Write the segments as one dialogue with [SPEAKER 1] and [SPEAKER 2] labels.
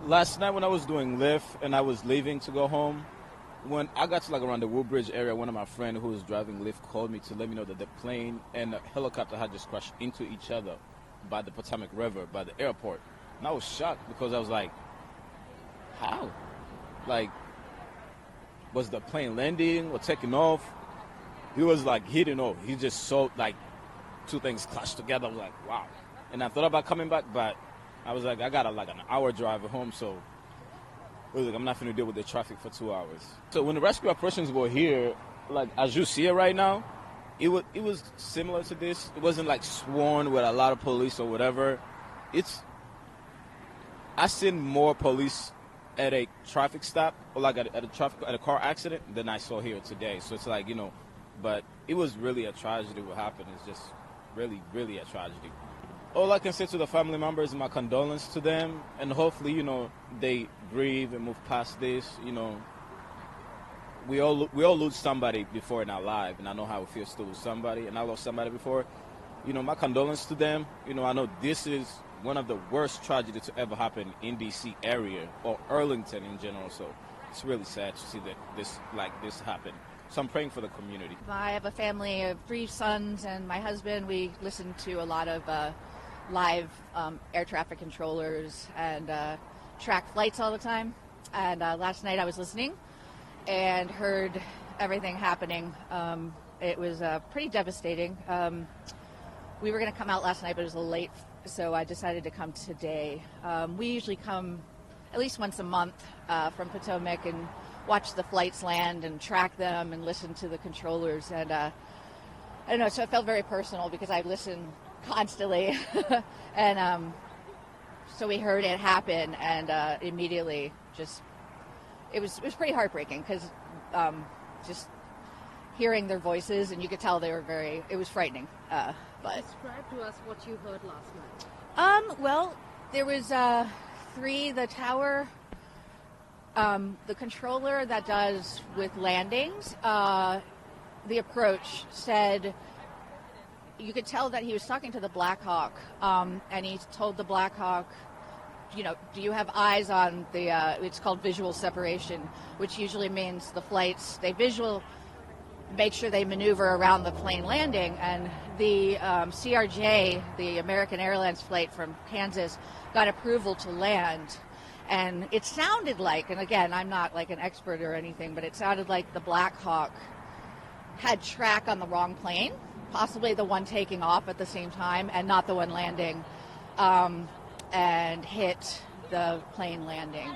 [SPEAKER 1] Last night when I was doing Lyft and I was leaving to go home, when I got to like around the Woodbridge area, one of my friends who was driving Lyft called me to let me know that the plane and the helicopter had just crashed into each other by the Potomac River, by the airport. And I was shocked because I was like, how? Like, was the plane landing or taking off? He was like, he didn't know. He just saw like two things clashed together. I was like, wow. And I thought about coming back, but I was like, I got like an hour drive at home, so I was like, I'm not going to deal with the traffic for 2 hours. So when the rescue operations were here, like as you see it right now, it was similar to this. It wasn't like sworn with a lot of police or whatever. I seen more police at a traffic stop or like at a car accident than I saw here today. So it's like, but it was really a tragedy what happened. It's just really, really a tragedy. All I can say to the family members is my condolence to them, and hopefully, they grieve and move past this. We all lose somebody before in our life, and I know how it feels to lose somebody, and I lost somebody before. My condolence to them. I know this is one of the worst tragedies to ever happen in D.C. area or Arlington in general. So it's really sad to see that this happen. So I'm praying for the community.
[SPEAKER 2] I have a family of 3 sons and my husband. We listen to a lot of live air traffic controllers and track flights all the time. And last night I was listening and heard everything happening. It was pretty devastating. We were going to come out last night, but it was a little late, so I decided to come today. We usually come at least once a month from Potomac and watch the flights land and track them and listen to the controllers. And I don't know, so it felt very personal because I listen constantly. And so we heard it happen, and immediately it was pretty heartbreaking because just hearing their voices, and you could tell they were it was frightening. But
[SPEAKER 3] describe to us what you heard last night.
[SPEAKER 2] Well, there was 3, the tower, the controller that does with landings, the approach said, you could tell that he was talking to the Black Hawk, and he told the Black Hawk, do you have eyes on the, it's called visual separation, which usually means the flights, make sure they maneuver around the plane landing. And the CRJ, the American Airlines flight from Kansas, got approval to land. And it sounded like, and again, I'm not like an expert or anything, but it sounded like the Black Hawk had track on the wrong plane, possibly the one taking off at the same time and not the one landing, and hit the plane landing.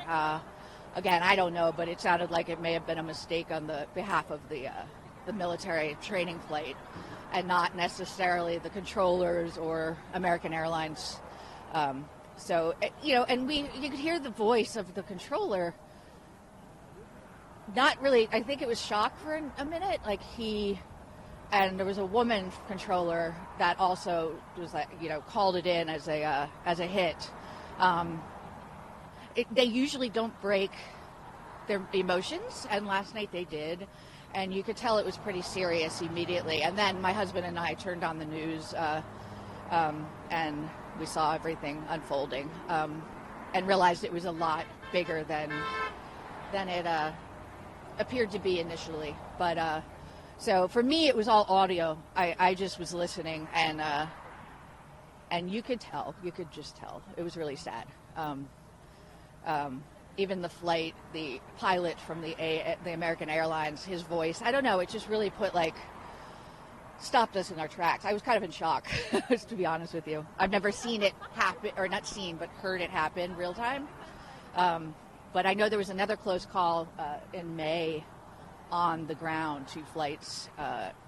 [SPEAKER 2] Again, I don't know, but it sounded like it may have been a mistake on the behalf of the military training flight and not necessarily the controllers or American Airlines. So, and you could hear the voice of the controller. Not really, I think it was shock for a minute. And there was a woman controller that also was called it in as a hit. They usually don't break their emotions, and last night they did. And you could tell it was pretty serious immediately. And then my husband and I turned on the news, and we saw everything unfolding, and realized it was a lot bigger than it appeared to be initially. But so for me, it was all audio. I just was listening, and you could just tell. It was really sad. Even the pilot from the American Airlines, his voice, I don't know, it just really stopped us in our tracks. I was kind of in shock, to be honest with you. I've never seen it happen, or not seen, but heard it happen real time. But I know there was another close call in May on the ground. 2 flights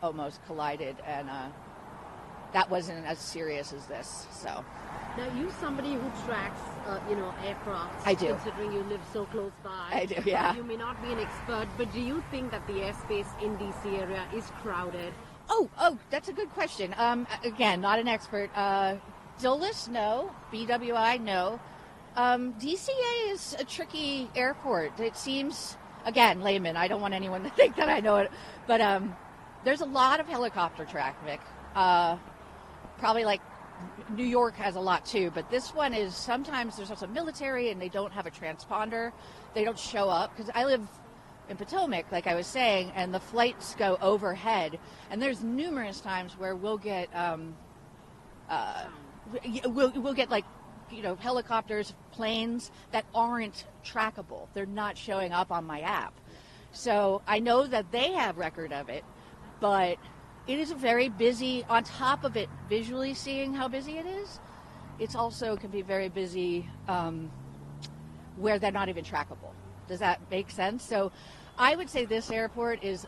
[SPEAKER 2] almost collided, and that wasn't as serious as this. So.
[SPEAKER 3] Now, you're somebody who tracks, aircraft.
[SPEAKER 2] I do.
[SPEAKER 3] Considering you live so close by.
[SPEAKER 2] I do, yeah.
[SPEAKER 3] You may not be an expert, but do you think that the airspace in D.C. area is crowded?
[SPEAKER 2] Oh, that's a good question. Again, not an expert. Dulles, no. BWI, no. DCA is a tricky airport. It seems, again, layman, I don't want anyone to think that I know it, but there's a lot of helicopter traffic. Probably like New York has a lot too, but this one is sometimes there's also military and they don't have a transponder. They don't show up because I live in Potomac, like I was saying, and the flights go overhead. And there's numerous times where we'll get we'll get like helicopters, planes that aren't trackable. They're not showing up on my app. So I know that they have record of it, but it is very busy. On top of it, visually seeing how busy it is, it's also can be very busy where they're not even trackable. Does that make sense? So I would say this airport is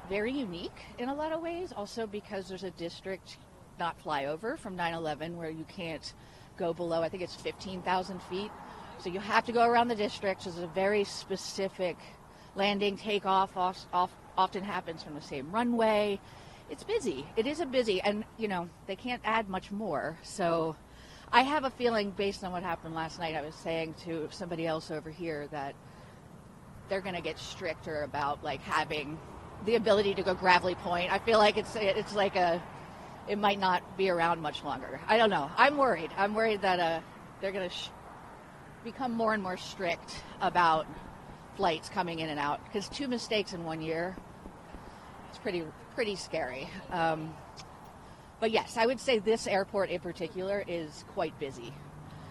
[SPEAKER 2] very unique in a lot of ways, also because there's a district not flyover from 9/11 where you can't go below, I think it's 15,000 feet. So you have to go around the district. So it's a very specific landing, takeoff, often happens from the same runway. It's busy. It is a busy, and they can't add much more. So I have a feeling based on what happened last night, I was saying to somebody else over here that they're going to get stricter about like having the ability to go Gravelly Point. I feel like it's like it might not be around much longer. I don't know. I'm worried. I'm worried that they're going to become more and more strict about flights coming in and out, because 2 mistakes in 1 year, it's pretty scary. But yes, I would say this airport in particular is quite busy.